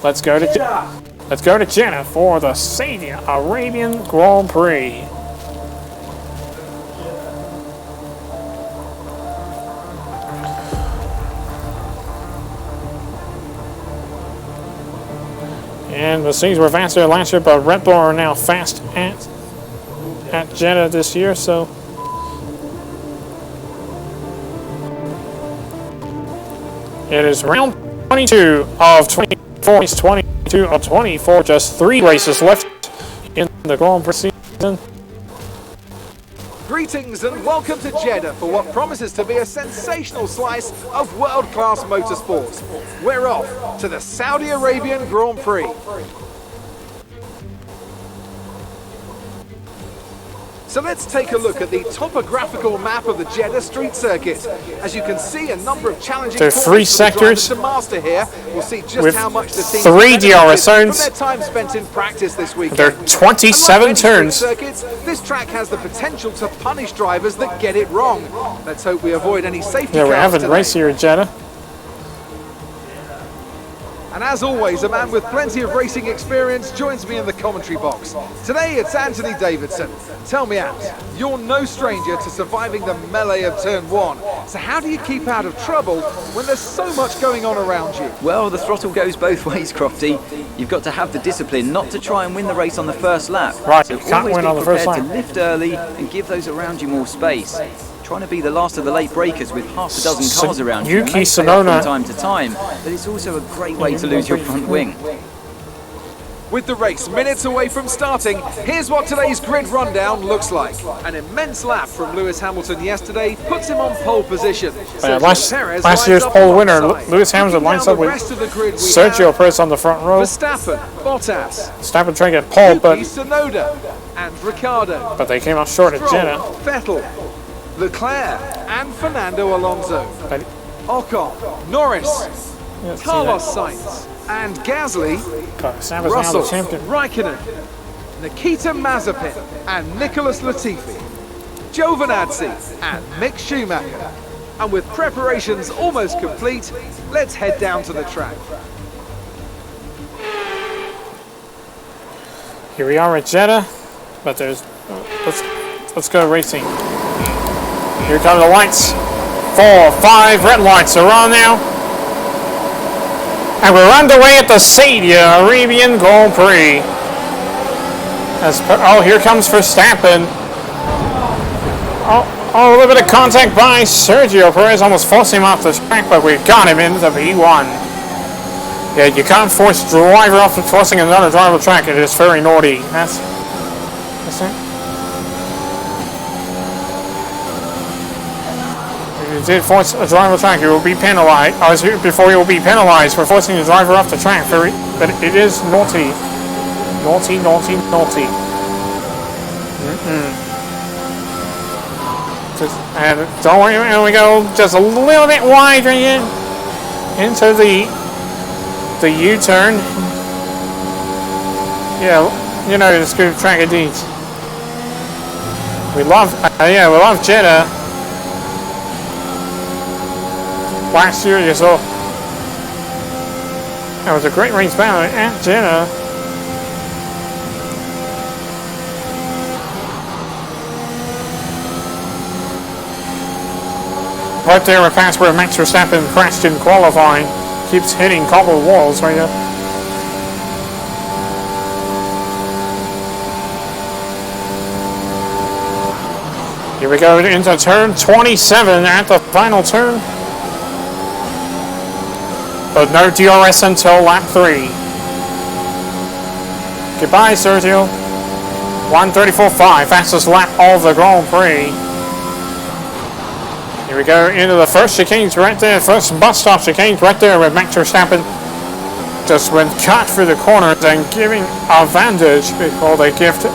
Let's go to Jeddah for the Saudi Arabian Grand Prix. And the Mercedes were faster last year, but Red Bull are now fast at Jeddah this year, so it is round 22 of 24. 22 of 24, just 3 races left in the Grand Prix season. Greetings and welcome to Jeddah for what promises to be a sensational slice of world-class motorsports. We're off to the Saudi Arabian Grand Prix. So let's take a look at the topographical map of the Jeddah street circuit. As you can see, a number of challenging there are 3 sectors to master here. We'll see just with how much the team 3 DRS zones. Their time spent in practice this weekend. There are 27 turns. This track has the potential to punish drivers that get it wrong. Let's hope we avoid any safety Yeah, we're cars having a today. race here at Jeddah. And as always, a man with plenty of racing experience joins me in the commentary box. Today it's Anthony Davidson. Tell me, Ant, you're no stranger to surviving the melee of turn 1. So how do you keep out of trouble when there's so much going on around you? Well, the throttle goes both ways, Crofty. You've got to have the discipline not to try and win the race on the first lap. Right, so you can't win on the first lap. To lift early and give those around you more space. Trying to be the last of the late breakers with half a dozen cars around you Yuki may pay off Tsunoda from time to time, but it's also a great way to lose your front wing. With the race minutes away from starting, here's what today's grid rundown looks like. An immense lap from Lewis Hamilton yesterday puts him on pole position. Last year's pole winner, Lewis Hamilton, lines up with Sergio Perez on the front row. Verstappen, Bottas, Verstappen trying to get pole, but Tsunoda and Ricciardo. they came out short at Jeddah. Vettel, Leclerc and Fernando Alonso. But Ocon, Norris, Carlos Sainz and Gasly, Russell, Raikkonen, Nikita Mazepin and Nicholas Latifi, Giovinazzi and Mick Schumacher. And with preparations almost complete, let's head down to the track. Here we are at Jeddah, but there's let's go racing. Here come the lights. 4, 5 red lights are on now. And we're underway at the Saudi Arabian Grand Prix. Here comes Verstappen. Oh, a little bit of contact by Sergio Perez, almost forced him off the track, but we got him into P1. Yeah, you can't force a driver off forcing another driver off the track. It is very naughty. That's it. If you did force a driver off the track, you will be penalized. I was here before you will be penalized for forcing the driver off the track. But it is naughty. Naughty, naughty, naughty. And don't worry, here we go. Just a little bit wider into the U-turn. Yeah, you know, it's good track indeed. We love Jeddah. Last year you saw that was a great race battle at Jeddah. Right there, a pass where Max Verstappen crashed in qualifying. Keeps hitting cobbled walls right now. Here we go into turn 27 at the final turn. But no DRS until lap 3. Goodbye, Sergio. 1:34.5, fastest lap of the Grand Prix. Here we go into the first chicanes right there, first bus stop chicanes right there with Max Verstappen. Just went cut through the corners and giving advantage before they gift it.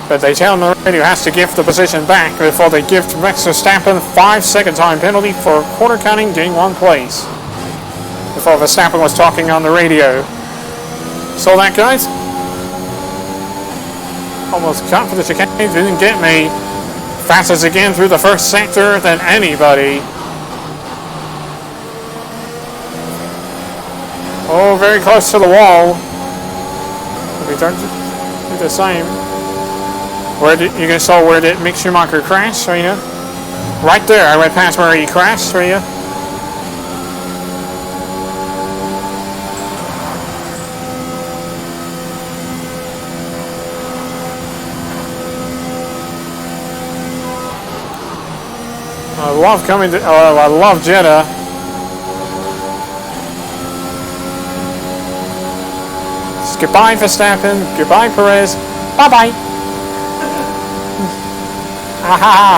But they tell him the radio has to give the position back before they give Max Verstappen 5-second time penalty for quarter counting, gain 1 place. Before Verstappen was talking on the radio. Saw that, guys? Almost cut for the chicane, didn't get me. Fastest again through the first sector than anybody. Oh, very close to the wall. We don't do the same. You guys saw where did Mick Schumacher crash, right here? Right there, I went past where he crashed, right here. I love coming to, I love Jeddah. It's goodbye Verstappen, goodbye Perez, bye-bye.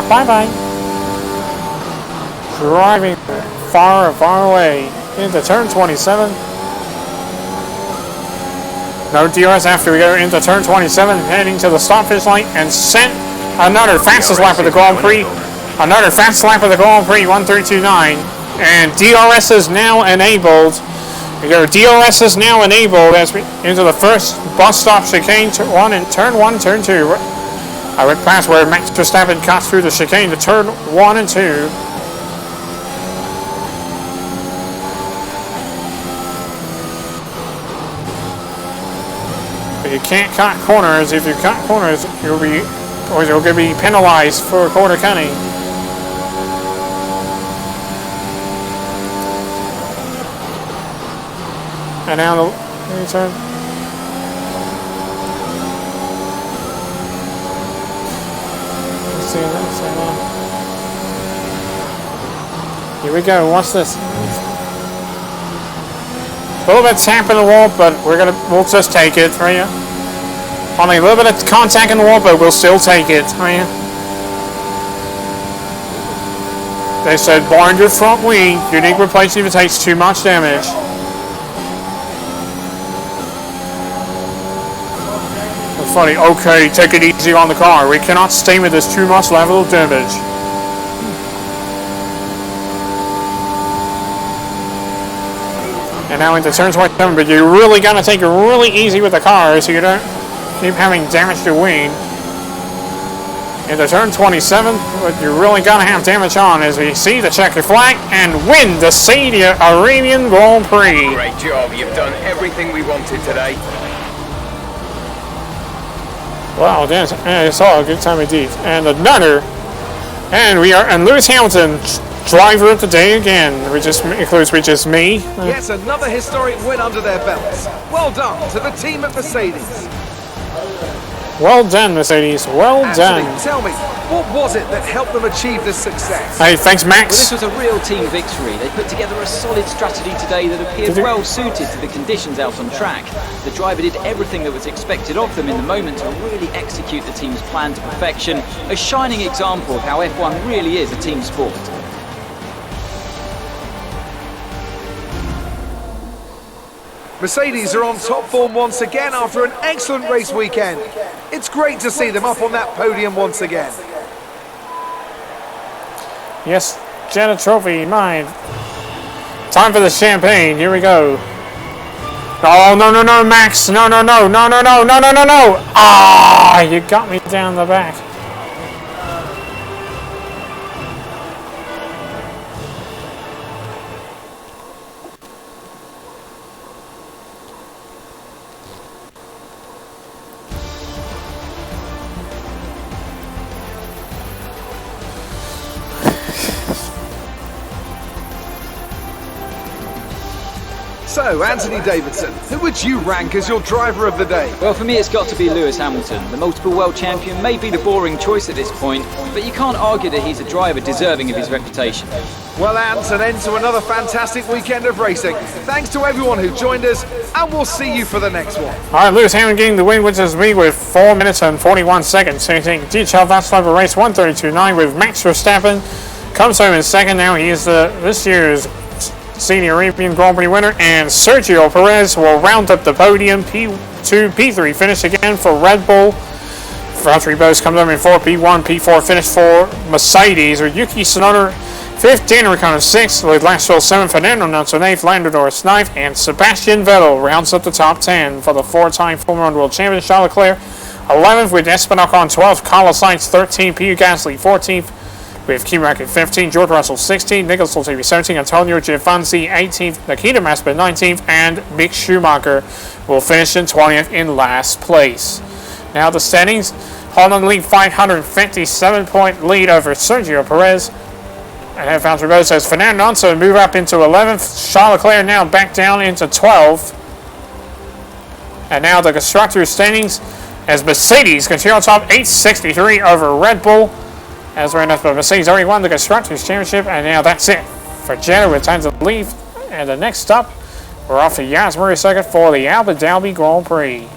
Bye-bye. Driving far away into turn 27. No DRS after we go into turn 27, heading to the stop finish line and sent another fastest lap of the Grand Prix. Another fast lap of the Grand Prix, 1:3.29, and DRS is now enabled. DRS is now enabled as we into the first bus stop chicane, turn 1 and turn 2. I went past where Max Verstappen cut through the chicane to turn 1 and 2. But you can't cut corners. If you cut corners, you're going to be penalized for corner cutting. And now the turn. Let's see that. Here we go. Watch this. A little bit tap in the wall, but we'll just take it, right here. Only a little bit of contact in the wall, but we'll still take it, right here. They said bind your front wing. Unique replacement if it takes too much damage. Funny. Okay, take it easy on the car. We cannot stay with this too much level of damage. And now into turn 27, but you really gotta take it really easy with the car so you don't keep having damage to wing. Into turn 27, what you really gotta have damage on is we see the checkered flag and win the Saudi Arabian Grand Prix. Great job. You've done everything we wanted today. Wow, it's all a good time indeed. And Lewis Hamilton, driver of the day again, which is me. Yes, another historic win under their belts. Well done to the team at Mercedes. Well done, Mercedes. Well done. Tell me, what was it that helped them achieve this success? Hey, thanks, Max. Well, this was a real team victory. They put together a solid strategy today that appeared well suited to the conditions out on track. The driver did everything that was expected of them in the moment to really execute the team's plan to perfection. A shining example of how F1 really is a team sport. Mercedes are on top form once again after an excellent race weekend. It's great to see them up on that podium once again. Yes, Jeddah Trophy, mine. Time for the champagne. Here we go. Oh, no, Max. No. Ah, you got me down the back. So, Anthony Davidson, who would you rank as your driver of the day? Well, for me, it's got to be Lewis Hamilton. The multiple world champion may be the boring choice at this point, but you can't argue that he's a driver deserving of his reputation. Well, Ant, an end to another fantastic weekend of racing. Thanks to everyone who joined us, and we'll see you for the next one. All right, Lewis Hamilton getting the win, which is me with 4 minutes and 41 seconds. Same thing. Detailed last lap of race 1:32.9 with Max Verstappen. Comes home in second now. He is this year's Senior Arabian Grand Prix winner, and Sergio Perez will round up the podium. P2, P3 finish again for Red Bull. Valtteri Bottas comes over in 4, P1, P4 finish for Mercedes, with Yuki Tsunoda 5th, Daniel Ricciardo 6th, with Lance Stroll 7th, Fernando Alonso 8th, Lando Norris 9th, and Sebastian Vettel rounds up the top 10 for the 4-time Formula 1 World Champion. Charles Leclerc 11th, with Esteban Ocon 12th, Carlos Sainz 13th, Pierre Gasly 14th, with Kimi Räikkönen 15, George Russell 16, Nicholas Latifi 17, Antonio Giovinazzi 18th, Nikita Mazepin 19th, and Mick Schumacher will finish in 20th in last place. Now the standings. Honda lead 557-point lead over Sergio Perez. And Valtteri Bottas says Fernando Alonso move up into 11th. Charles Leclerc now back down into 12th. And now the constructors' standings as Mercedes continue on top, 863 over Red Bull. As we're enough, but Mercedes already won the constructors' championship, and now that's it for Jeddah with time to leave. And the next stop, we're off to Yas Marina Circuit for the Abu Dhabi Grand Prix.